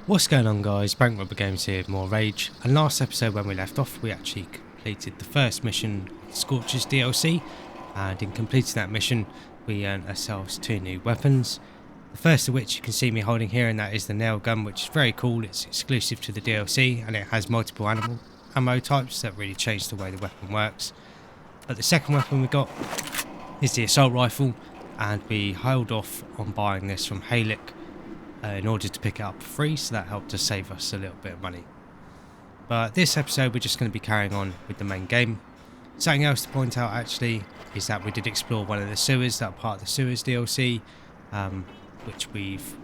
What's going on, guys? Bank Rubber Games here with more Rage, and last episode when we left off we actually completed the first mission, Scorch's DLC, and in completing that mission we earned ourselves 2 new weapons. The first of which you can see me holding here, and that is the nail gun, which is very cool. It's exclusive to the DLC and it has multiple ammo types that really change the way the weapon works. But the second weapon we got is the assault rifle, and we held off on buying this from Halic in order to pick it up for free, so that helped to save us a little bit of money. But this episode we're just going to be carrying on with the main game. Something else to point out actually is that we did explore one of the sewers, that part of the sewers DLC, which we've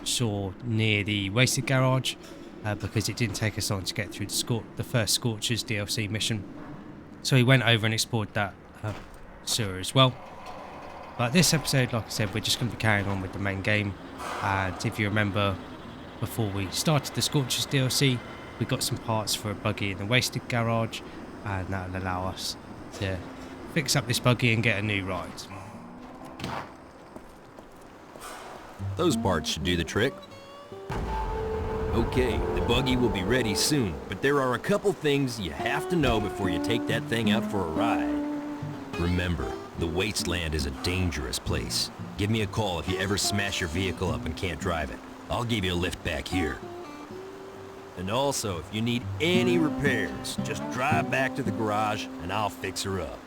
saw near the Wasted garage, because it didn't take us long to get through the first Scorch's DLC mission. So we went over and explored that sewer as well. But this episode, like I said, we're just going to be carrying on with the main game. And if you remember, before we started the Scorch's DLC, we got some parts for a buggy in the Wasted garage, and that will allow us to fix up this buggy and get a new ride. Those parts should do the trick. Okay, the buggy will be ready soon, but there are a couple things you have to know before you take that thing out for a ride. Remember, the Wasteland is a dangerous place. Give me a call if you ever smash your vehicle up and can't drive it. I'll give you a lift back here. And also, if you need any repairs, just drive back to the garage and I'll fix her up.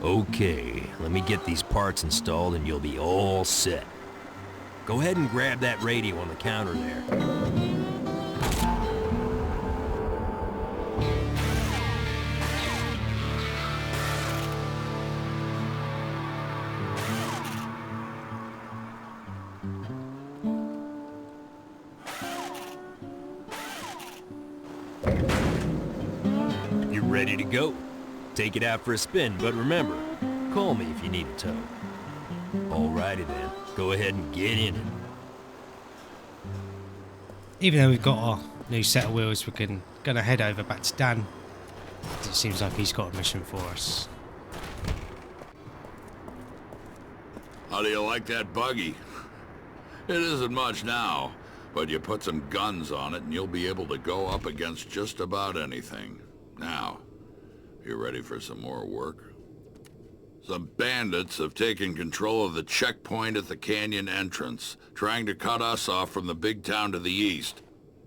Okay, let me get these parts installed and you'll be all set. Go ahead and grab that radio on the counter there. You're ready to go. Take it out for a spin, but remember, call me if you need a tow. Alrighty then. Go ahead and get in it. Even though we've got our new set of wheels, we're going to head over back to Dan. It seems like he's got a mission for us. How do you like that buggy? It isn't much now, but you put some guns on it and you'll be able to go up against just about anything. Now, you ready for some more work? Some bandits have taken control of the checkpoint at the canyon entrance, trying to cut us off from the big town to the east.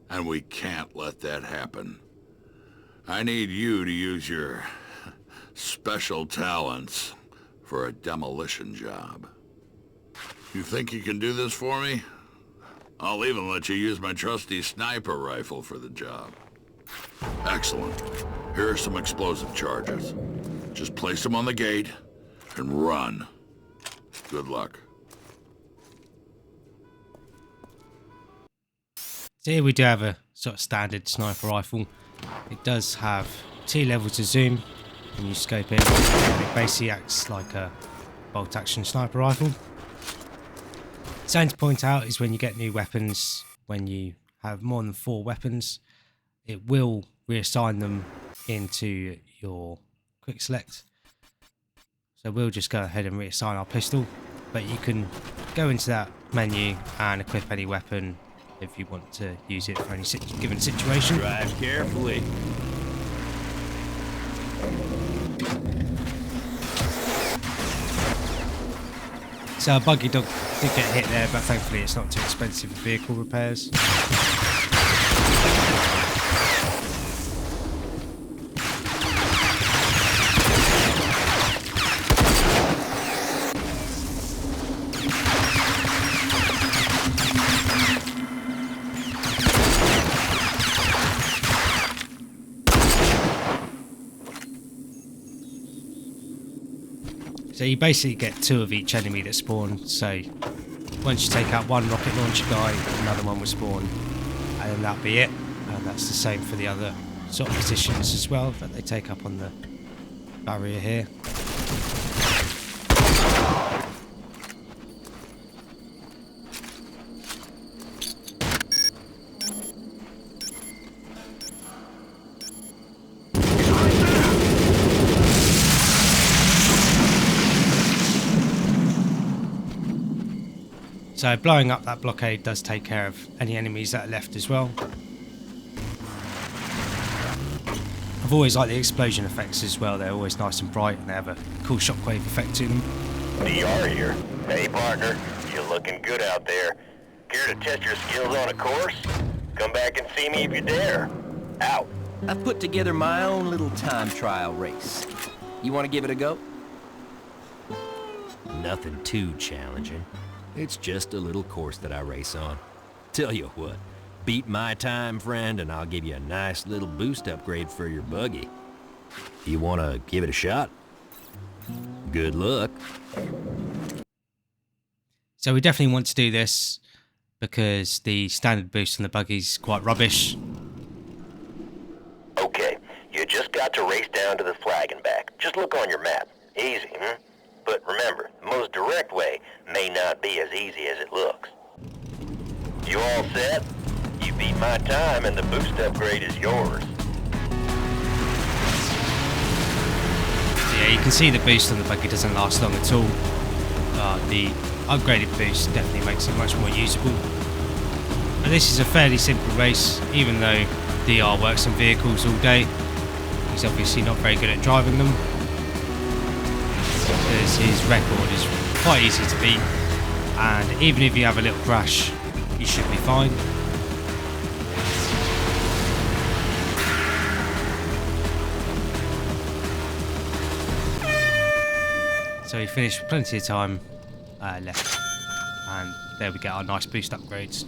And we can't let that happen. I need you to use your special talents for a demolition job. You think you can do this for me? I'll even let you use my trusty sniper rifle for the job. Excellent. Here are some explosive charges. Just place them on the gate and run. Good luck. So here we do have a sort of standard sniper rifle. It does have 2 levels of zoom when you scope in, and it basically acts like a bolt action sniper rifle. Something to point out is when you get new weapons, when you have more than 4 weapons, it will reassign them into your quick select. So we'll just go ahead and reassign our pistol, but you can go into that menu and equip any weapon if you want to use it for any given situation. Drive carefully. So our buggy dog did get hit there, but thankfully it's not too expensive for vehicle repairs. So you basically get 2 of each enemy that spawn, so once you take out one rocket launcher guy, another one will spawn, and then that'll be it. And that's the same for the other sort of positions as well that they take up on the barrier here. So blowing up that blockade does take care of any enemies that are left as well. I've always liked the explosion effects as well. They're always nice and bright and they have a cool shockwave effect to them. DR here. Hey partner, you're looking good out there. Care to test your skills on a course? Come back and see me if you dare. Out. I've put together my own little time trial race. You want to give it a go? Nothing too challenging. It's just a little course that I race on. Tell you what, beat my time, friend, and I'll give you a nice little boost upgrade for your buggy. You want to give it a shot? Good luck. So we definitely want to do this because the standard boost on the buggy is quite rubbish. Okay, you just got to race down to the flag and back. Just look on your map. Easy, hmm? But remember, the most direct way may not be as easy as it looks. You all set? You beat my time and the boost upgrade is yours. Yeah, you can see the boost on the buggy doesn't last long at all. The upgraded boost definitely makes it much more usable. And this is a fairly simple race, even though DR works on vehicles all day. He's obviously not very good at driving them, because his record is quite easy to beat, and even if you have a little crash, you should be fine. So he finished with plenty of time left, and there we get our nice boost upgrades.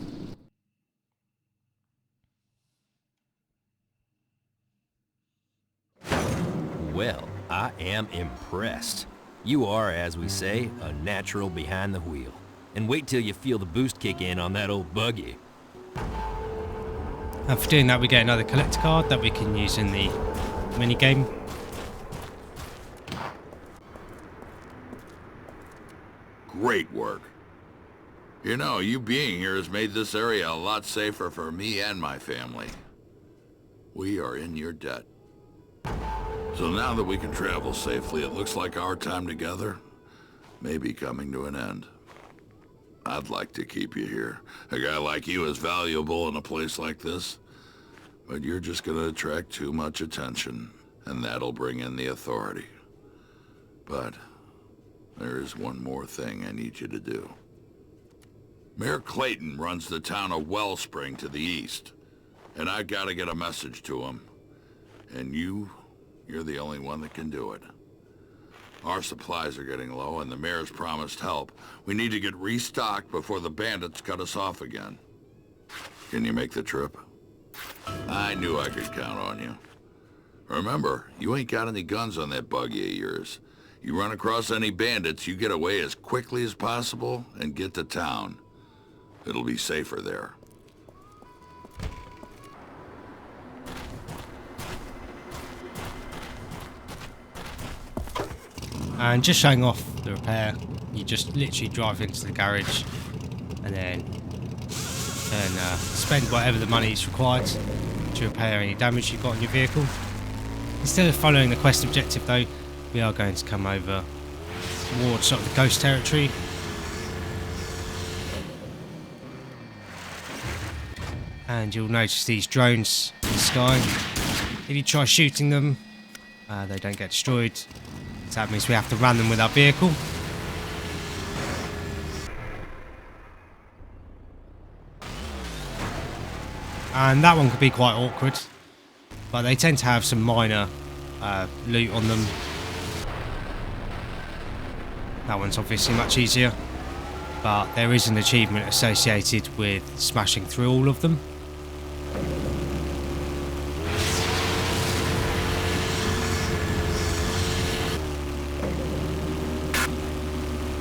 Well, I am impressed. You are, as we say, a natural behind the wheel. And wait till you feel the boost kick in on that old buggy. And for doing that, we get another collector card that we can use in the mini game. Great work. You know, you being here has made this area a lot safer for me and my family. We are in your debt. So now that we can travel safely, it looks like our time together may be coming to an end. I'd like to keep you here. A guy like you is valuable in a place like this, but you're just gonna attract too much attention, and that'll bring in the authority. But there is one more thing I need you to do. Mayor Clayton runs the town of Wellspring to the east, and I've got to get a message to him. And you're the only one that can do it. Our supplies are getting low, and the mayor's promised help. We need to get restocked before the bandits cut us off again. Can you make the trip? I knew I could count on you. Remember, you ain't got any guns on that buggy of yours. You run across any bandits, you get away as quickly as possible and get to town. It'll be safer there. And just showing off the repair, you just literally drive into the garage and then spend whatever the money is required to repair any damage you've got on your vehicle. Instead of following the quest objective though, we are going to come over towards sort of the ghost territory. And you'll notice these drones in the sky. If you try shooting them, they don't get destroyed. So that means we have to ram them with our vehicle. And that one could be quite awkward, but they tend to have some minor loot on them. That one's obviously much easier, but there is an achievement associated with smashing through all of them.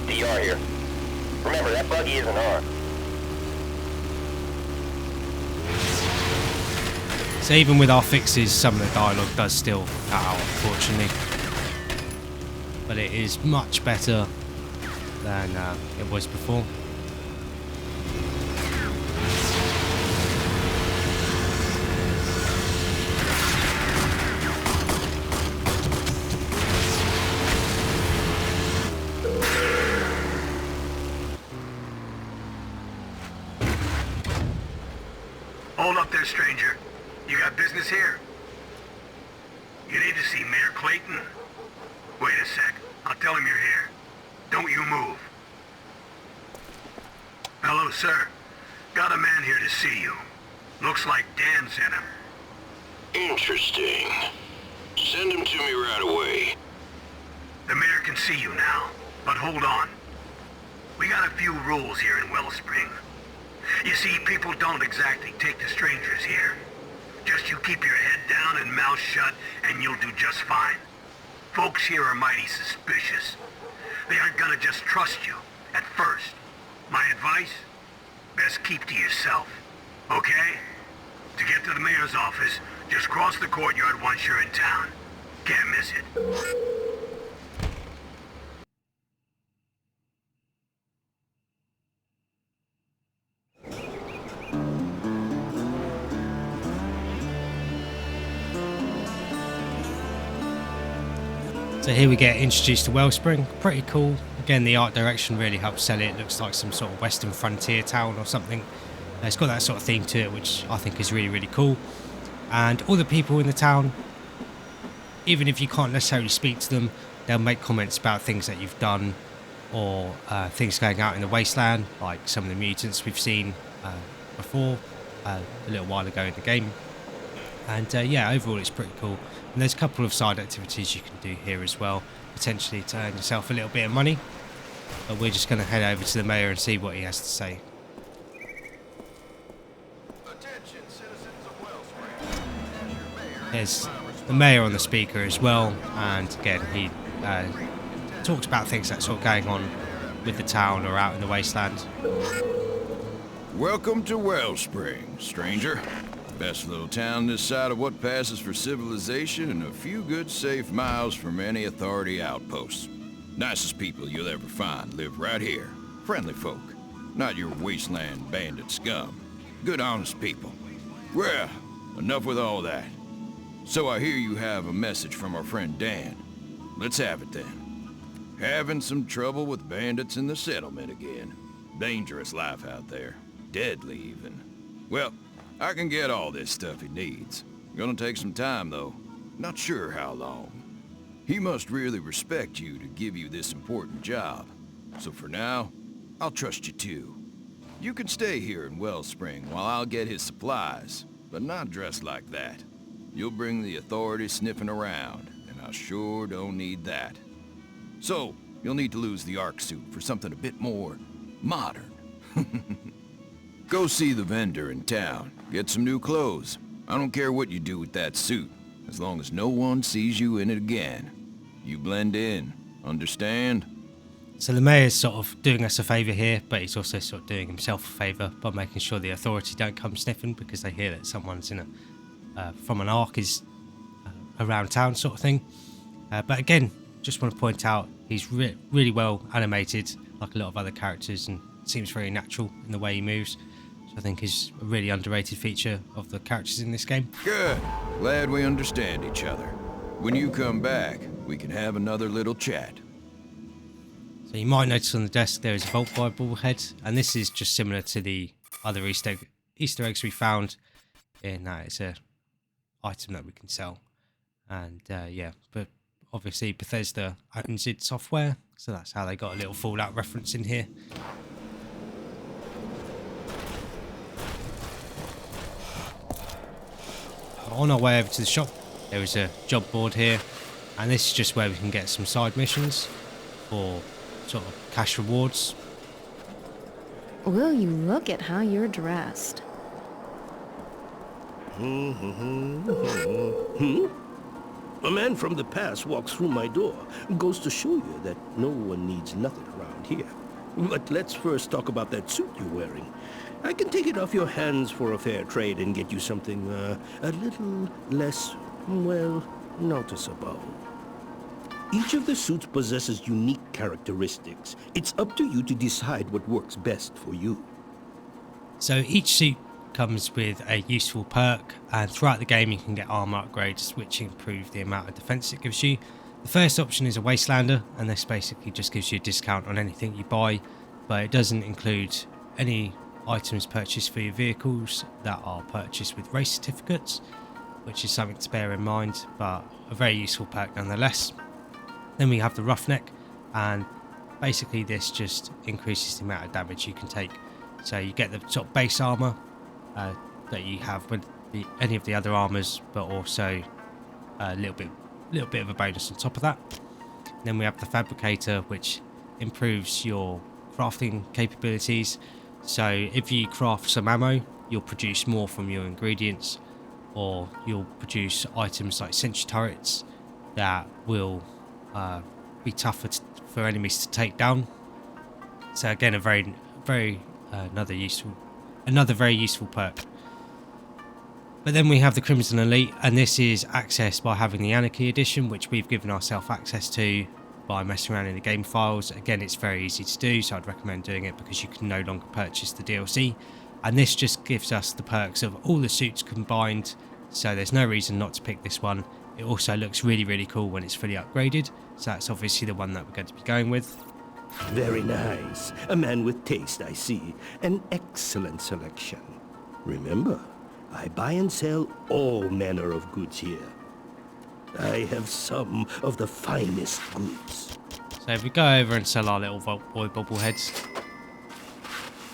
DR here. Remember, that buggy isn't armed. So even with our fixes, some of the dialogue does still cut out, unfortunately. But it is much better than it was before. Hold up there, stranger. You got business here? You need to see Mayor Clayton? Wait a sec. I'll tell him you're here. Don't you move. Hello, sir. Got a man here to see you. Looks like Dan sent him. Interesting. Send him to me right away. The mayor can see you now, but hold on. We got a few rules here in Wellspring. You see, people don't exactly take to strangers here. Just you keep your head down and mouth shut, and you'll do just fine. Folks here are mighty suspicious. They aren't gonna just trust you, at first. My advice? Best keep to yourself, okay? To get to the mayor's office, just cross the courtyard once you're in town. Can't miss it. So here we get introduced to Wellspring. Pretty cool. Again, the art direction really helps sell it. It looks like some sort of western frontier town or something. It's got that sort of theme to it, which I think is really, really cool. And all the people in the town, even if you can't necessarily speak to them, they'll make comments about things that you've done or things going out in the Wasteland, like some of the mutants we've seen before a little while ago in the game. And yeah, overall it's pretty cool. And there's a couple of side activities you can do here as well, potentially to earn yourself a little bit of money. But we're just going to head over to the mayor and see what he has to say. Attention, citizens of Wellspring. There's the mayor on the speaker as well, and again he talks about things that's sort of going on with the town or out in the Wasteland. Welcome to Wellspring, stranger. Best little town this side of what passes for civilization and a few good safe miles from any authority outposts. Nicest people you'll ever find live right here. Friendly folk, not your wasteland bandit scum. Good honest people. Well, enough with all that. So I hear you have a message from our friend Dan. Let's have it then. Having some trouble with bandits in the settlement again. Dangerous life out there. Deadly even. Well, I can get all this stuff he needs. Gonna take some time, though. Not sure how long. He must really respect you to give you this important job. So for now, I'll trust you too. You can stay here in Wellspring while I'll get his supplies, but not dressed like that. You'll bring the authorities sniffing around, and I sure don't need that. So, you'll need to lose the Arc suit for something a bit more modern. Go see the vendor in town. Get some new clothes. I don't care what you do with that suit, as long as no one sees you in it again. You blend in. Understand? So the mayor's sort of doing us a favour here, but he's also sort of doing himself a favour by making sure the authority don't come sniffing because they hear that someone's in a from an Ark is around town sort of thing. But again, just want to point out he's really well animated, like a lot of other characters, and seems very natural in the way he moves. I think is a really underrated feature of the characters in this game. Good. Glad we understand each other. When you come back, we can have another little chat. So you might notice on the desk there is a Vault Bible head, and this is just similar to the other Easter eggs we found in that it's a item that we can sell. And yeah, but obviously Bethesda owns id Software, so that's how they got a little Fallout reference in here. On our way over to the shop, there is a job board here, and this is just where we can get some side missions for sort of cash rewards. Will you look at how you're dressed? A man from the past walks through my door. Goes to show you that no one needs nothing around here. But let's first talk about that suit you're wearing. I can take it off your hands for a fair trade and get you something a little less, well, noticeable. Each of the suits possesses unique characteristics. It's up to you to decide what works best for you. So each suit comes with a useful perk, and throughout the game you can get armor upgrades which improve the amount of defense it gives you. The first option is a Wastelander, and this basically just gives you a discount on anything you buy, but it doesn't include any items purchased for your vehicles that are purchased with race certificates, which is something to bear in mind, but a very useful perk nonetheless. Then we have the Roughneck, and basically this just increases the amount of damage you can take. So you get the sort of base armor that you have with any of the other armors, but also a little bit of a bonus on top of that. Then we have the Fabricator, which improves your crafting capabilities. So if you craft some ammo, you'll produce more from your ingredients, or you'll produce items like sentry turrets that will be tougher for enemies to take down. So again, a very another very useful perk. But then we have the Crimson Elite, and this is accessed by having the Anarchy Edition, which we've given ourselves access to by messing around in the game files. Again, it's very easy to do, so I'd recommend doing it because you can no longer purchase the DLC. And this just gives us the perks of all the suits combined, so there's no reason not to pick this one. It also looks really, really cool when it's fully upgraded, so that's obviously the one that we're going to be going with. Very nice. A man with taste, I see. An excellent selection. Remember, I buy and sell all manner of goods here. I have some of the finest goods. So if we go over and sell our little boy bobbleheads,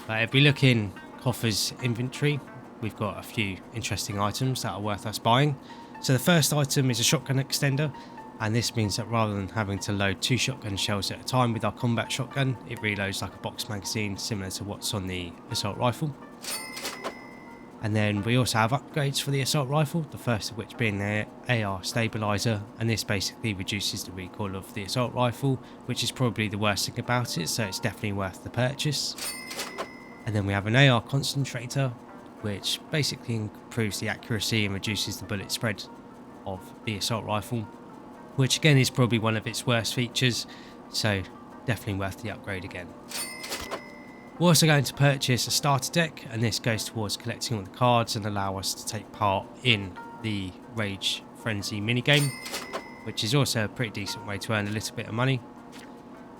if we look in Coffer's inventory, we've got a few interesting items that are worth us buying. So the first item is a shotgun extender, and this means that rather than having to load 2 shotgun shells at a time with our combat shotgun, it reloads like a box magazine, similar to what's on the assault rifle. And then we also have upgrades for the assault rifle, the first of which being the AR stabilizer, and this basically reduces the recoil of the assault rifle, which is probably the worst thing about it, so it's definitely worth the purchase. And then we have an AR concentrator, which basically improves the accuracy and reduces the bullet spread of the assault rifle, which again is probably one of its worst features, so definitely worth the upgrade again. We're also going to purchase a starter deck, and this goes towards collecting all the cards and allow us to take part in the Rage Frenzy minigame, which is also a pretty decent way to earn a little bit of money.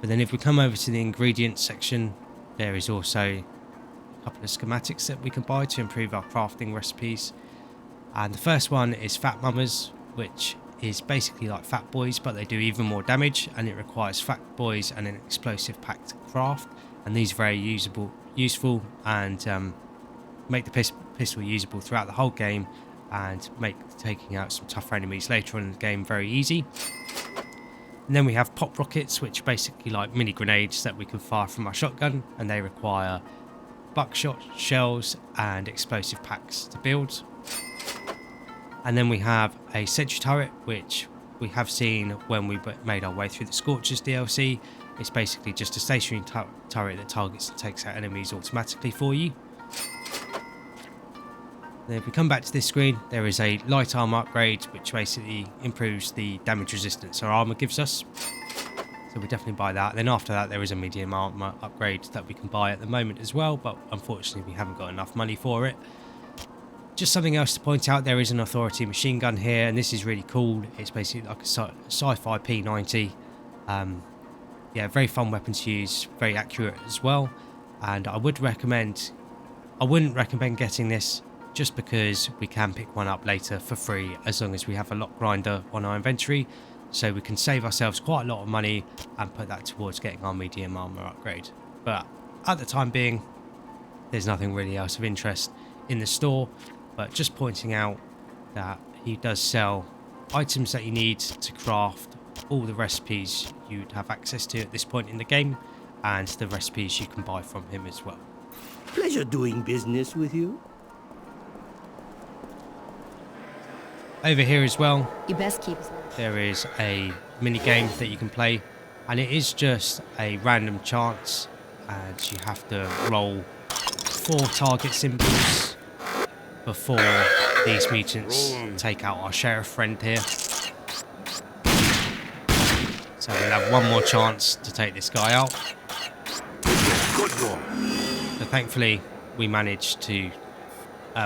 But then if we come over to the ingredients section, there is also a couple of schematics that we can buy to improve our crafting recipes. And the first one is Fat Mummers, which is basically like Fat Boys, but they do even more damage, and it requires Fat Boys and an explosive pack to craft. And these are very useful and make the pistol usable throughout the whole game, and make taking out some tougher enemies later on in the game very easy. And then we have pop rockets, which are basically like mini grenades that we can fire from our shotgun, and they require buckshot shells and explosive packs to build. And then we have a sentry turret, which we have seen when we made our way through the Scorchers DLC. It's basically just a stationary turret that targets and takes out enemies automatically for you. Then if we come back to this screen, there is a light armor upgrade, which basically improves the damage resistance our armor gives us. So we definitely buy that. Then after that, there is a medium armor upgrade that we can buy at the moment as well, but unfortunately we haven't got enough money for it. Just something else to point out, there is an Authority machine gun here, and this is really cool. It's basically like a sci-fi P90. Yeah, very fun weapon to use, very accurate as well. And I wouldn't recommend getting this just because we can pick one up later for free as long as we have a lock grinder on our inventory. So we can save ourselves quite a lot of money and put that towards getting our medium armor upgrade. But at the time being, there's nothing really else of interest in the store. But just pointing out that he does sell items that you need to craft all the recipes you'd have access to at this point in the game, and the recipes you can buy from him as well. Pleasure doing business with you. Over here as well, You best keep. there is a mini game that you can play, and it is just a random chance, and you have to roll 4 target symbols before these mutants take out our sheriff friend here. So we'll have one more chance to take this guy out. Good boy. So thankfully we managed to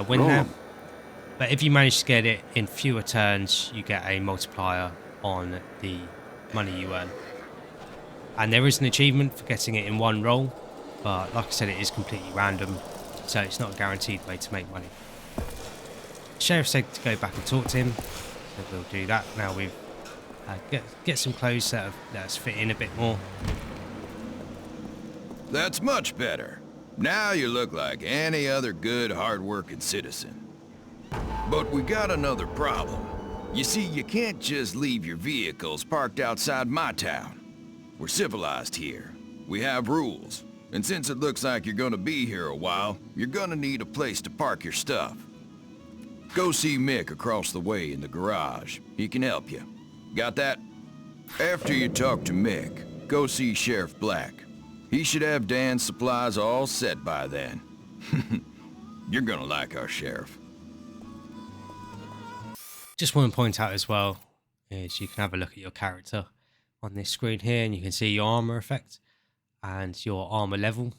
win there. But if you manage to get it in fewer turns, you get a multiplier on the money you earn. And there is an achievement for getting it in one roll, but like I said, it is completely random. so it's not a guaranteed way to make money. The sheriff said to go back and talk to him, so we'll do that. Now we've get some clothes that let us fit in a bit more. That's much better. Now you look like any other good, hard-working citizen. But we got another problem. You see, you can't just leave your vehicles parked outside my town. We're civilized here. We have rules. And since it looks like you're gonna be here a while, you're gonna need a place to park your stuff. Go see Mick across the way in the garage. He can help you. Got that? After you talk to Mick, go see Sheriff Black. He should have Dan's supplies all set by then. You're gonna like our sheriff. Just want to point out as well is you can have a look at your character on this screen here, and you can see your armor effect and your armor level.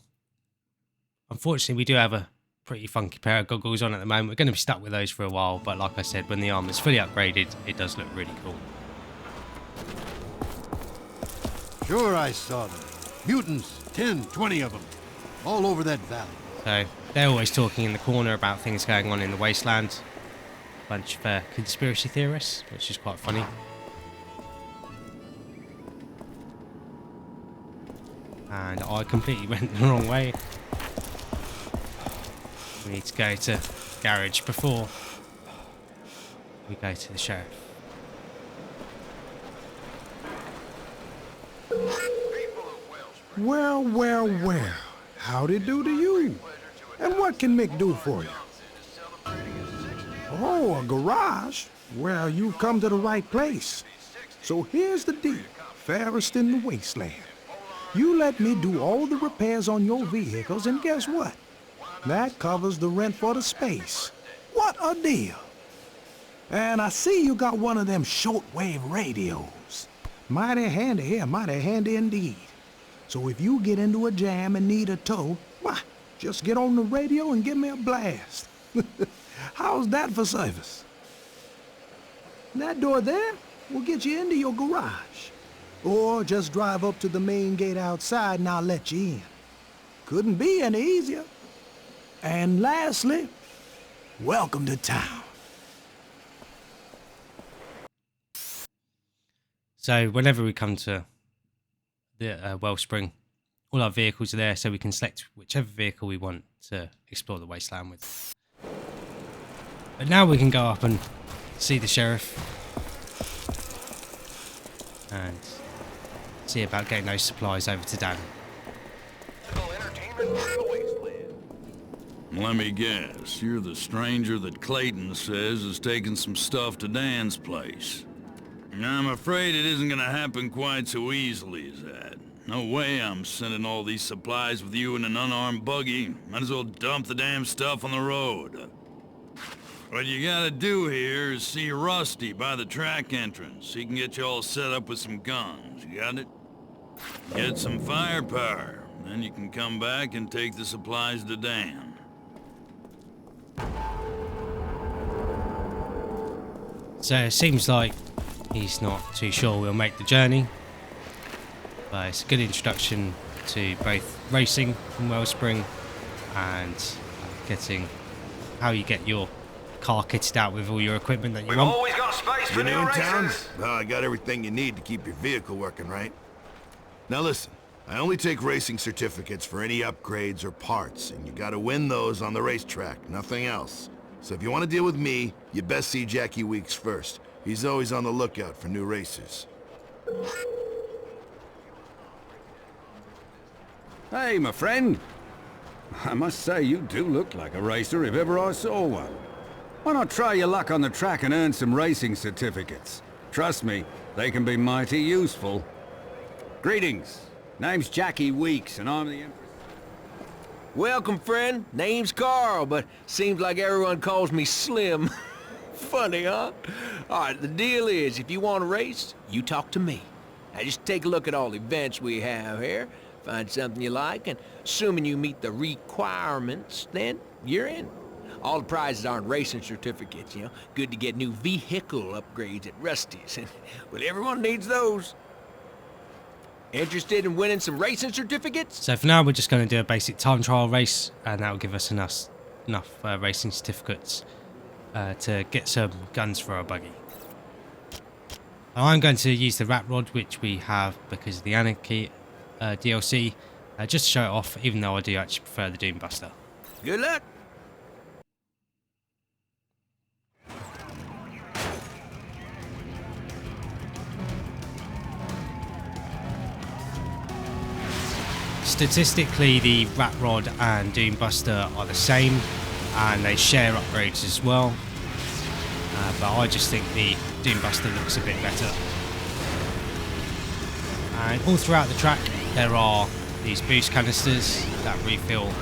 Unfortunately, we do have a pretty funky pair of goggles on at the moment. We're going to be stuck with those for a while, but like I said, when the armor's fully upgraded, it does look really cool. Sure, I saw them. Mutants, 10, 20 of them, all over that valley. So they're always talking in the corner about things going on in the Wasteland. Bunch of conspiracy theorists, which is quite funny. And I completely went the wrong way. We need to go to the garage before we go to the sheriff. Well, well, well. How'd it do to you? And what can Mick do for you? Oh, a garage? Well, you've come to the right place. So here's the deal, fairest in the Wasteland. You let me do all the repairs on your vehicles, and guess what? That covers the rent for the space. What a deal! And I see you got one of them shortwave radios. Mighty handy here, mighty handy indeed. So if you get into a jam and need a tow, why, just get on the radio and give me a blast. How's that for service? That door there will get you into your garage. Or just drive up to the main gate outside and I'll let you in. Couldn't be any easier. And lastly, welcome to town. So whenever we come to the Wellspring, all our vehicles are there, so we can select whichever vehicle we want to explore the Wasteland with. But now we can go up and see the sheriff and see about getting those supplies over to Dan. Let me guess, you're the stranger that Clayton says is taking some stuff to Dan's place. I'm afraid it isn't gonna happen quite so easily as that. No way I'm sending all these supplies with you in an unarmed buggy. Might as well dump the damn stuff on the road. What you gotta do here is see Rusty by the track entrance. He can get you all set up with some guns. You got it? Get some firepower. Then you can come back and take the supplies to Dan. So it seems like he's not too sure we'll make the journey. But it's a good introduction to both racing from Wellspring and getting how you get your car kitted out with all your equipment that you want. Always got space for You new new in town? races. Well, I got everything you need to keep your vehicle working, right? Now listen, I only take racing certificates for any upgrades or parts, and you gotta win those on the racetrack, nothing else. So if you want to deal with me, you best see Jackie Weeks first. He's always on the lookout for new racers. Hey, my friend. I must say, you do look like a racer if ever I saw one. Why not try your luck on the track and earn some racing certificates? Trust me, they can be mighty useful. Greetings. Name's Jackie Weeks, and I'm the Empress. Welcome, friend. Name's Carl, but seems like everyone calls me Slim. Funny, huh? All right, the deal is, if you want to race, you talk to me. Now, just take a look at all the events we have here, find something you like, and assuming you meet the requirements, then you're in. All the prizes aren't racing certificates, you know. Good to get new vehicle upgrades at Rusty's. Well, everyone needs those. Interested in winning some racing certificates? So for now, we're just going to do a basic time trial race, and that will give us enough racing certificates to get some guns for our buggy. I'm going to use the rat rod, which we have because of the Anarchy DLC, just to show it off, even though I do actually prefer the Doombuster. Good luck. Statistically, the rat rod and Doombuster are the same, and they share upgrades as well. But I just think the Doombuster looks a bit better. And all throughout the track, there are these boost canisters that refill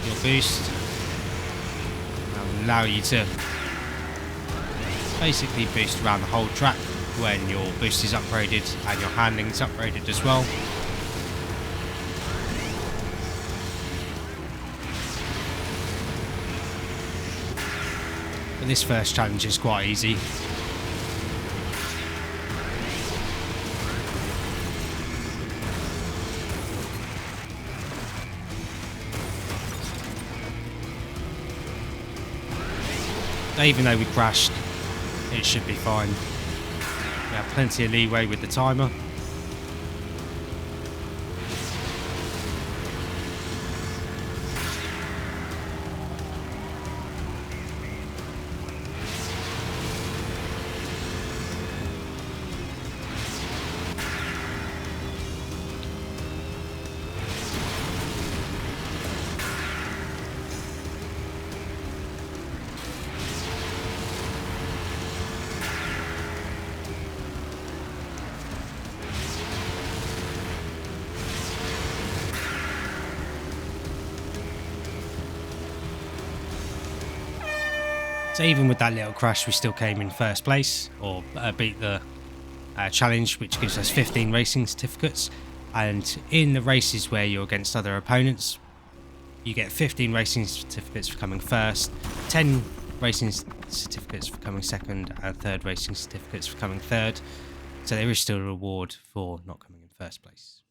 your boost and allow you to basically boost around the whole track when your boost is upgraded and your handling is upgraded as well. But this first challenge is quite easy. Even though we crashed, it should be fine. We have plenty of leeway with the timer. So even with that little crash, we still came in first place, or beat the challenge, which gives us 15 racing certificates. And in the races where you're against other opponents, you get 15 racing certificates for coming first, 10 racing certificates for coming second, and 3rd racing certificates for coming third. So there is still a reward for not coming in first place.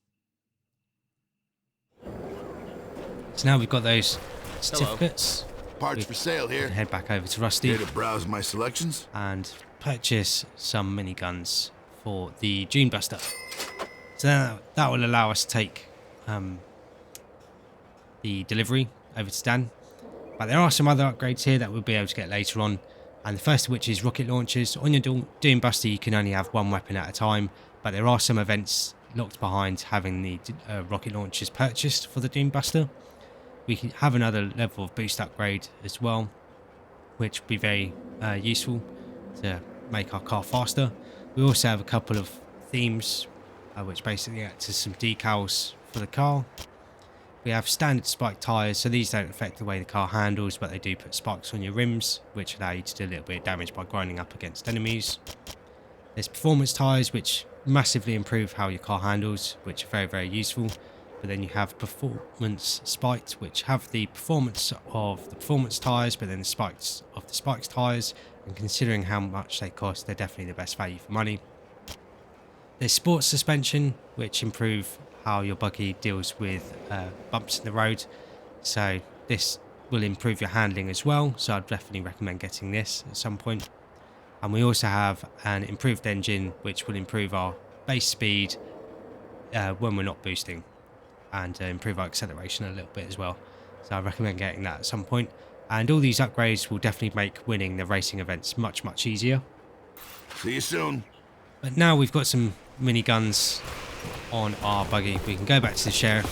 So now we've got those certificates. Parts for sale here. Head back over to Rusty. Here to browse my selections and purchase some miniguns for the Doombuster. So that will allow us to take the delivery over to Dan. But there are some other upgrades here that we'll be able to get later on. And the first of which is rocket launchers. On your Doombuster, you can only have one weapon at a time, but there are some events locked behind having the rocket launchers purchased for the Doombuster. We can have another level of boost upgrade as well, which will be very useful to make our car faster. We also have a couple of themes, which basically act as some decals for the car. We have standard spike tyres, so these don't affect the way the car handles, but they do put spikes on your rims, which allow you to do a little bit of damage by grinding up against enemies. There's performance tyres, which massively improve how your car handles, which are very, very useful. But then you have performance spiked, which have the performance of the performance tyres, but then the spikes of the spikes tyres. And considering how much they cost, they're definitely the best value for money. There's sports suspension, which improve how your buggy deals with bumps in the road. So this will improve your handling as well. So I'd definitely recommend getting this at some point. And we also have an improved engine, which will improve our base speed when we're not boosting, and improve our acceleration a little bit as well. So I recommend getting that at some point. And all these upgrades will definitely make winning the racing events much, much easier. See you soon. But now we've got some miniguns on our buggy, we can go back to the sheriff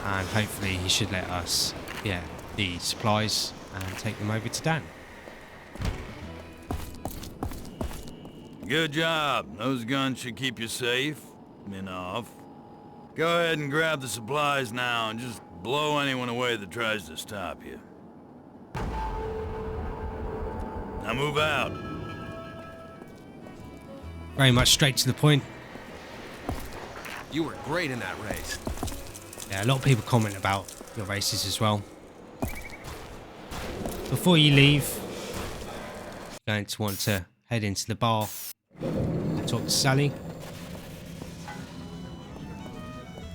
and hopefully he should let us get the supplies and take them over to Dan. Good job. Those guns should keep you safe. Enough. Go ahead and grab the supplies now and just blow anyone away that tries to stop you. Now move out. Very much straight to the point. You were great in that race. Yeah, a lot of people comment about your races as well. Before you leave, you're going to want to head into the bar and talk to Sally.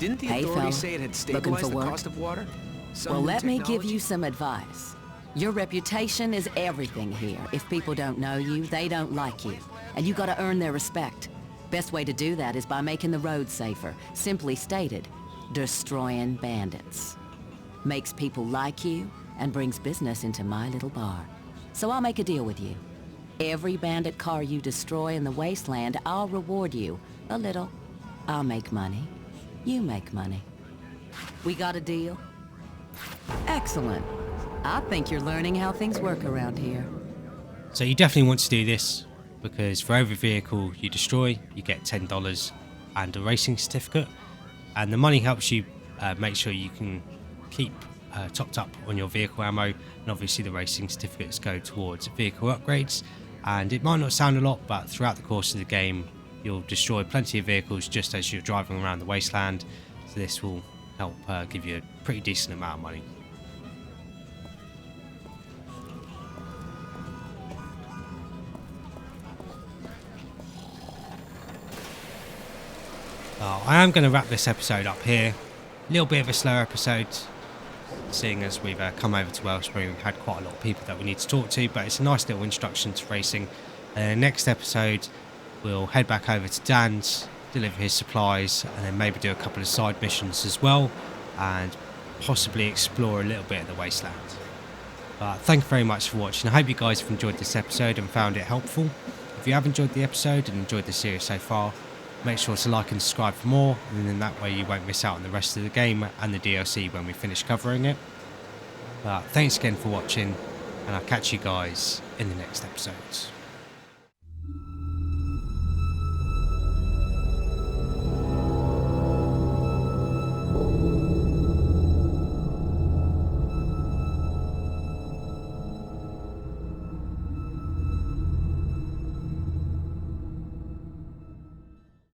Didn't the Hey, authorities fella. say it had Looking stabilized for the work? cost of water? Some Well, new let me give technology? you some advice. Your reputation is everything here. If people don't know you, they don't like you. And you gotta earn their respect. Best way to do that is by making the roads safer. Simply stated, destroying bandits. Makes people like you and brings business into my little bar. So I'll make a deal with you. Every bandit car you destroy in the Wasteland, I'll reward you. A little. I'll make money. You make money. We got a deal? Excellent. I think you're learning how things work around here. So you definitely want to do this, because for every vehicle you destroy, you get $10 and a racing certificate. And the money helps you make sure you can keep topped up on your vehicle ammo. And obviously the racing certificates go towards vehicle upgrades. And it might not sound a lot, but throughout the course of the game, you'll destroy plenty of vehicles just as you're driving around the Wasteland. So this will help give you a pretty decent amount of money. I am going to wrap this episode up here. A little bit of a slower episode, seeing as we've come over to Wellspring. We've had quite a lot of people that we need to talk to, but it's a nice little introduction to racing. Next episode, we'll head back over to Dan's, deliver his supplies, and then maybe do a couple of side missions as well, and possibly explore a little bit of the Wasteland. Thank you very much for watching. I hope you guys have enjoyed this episode and found it helpful. If you have enjoyed the episode and enjoyed the series so far, make sure to like and subscribe for more, and then that way you won't miss out on the rest of the game and the DLC when we finish covering it. Thanks again for watching, and I'll catch you guys in the next episodes.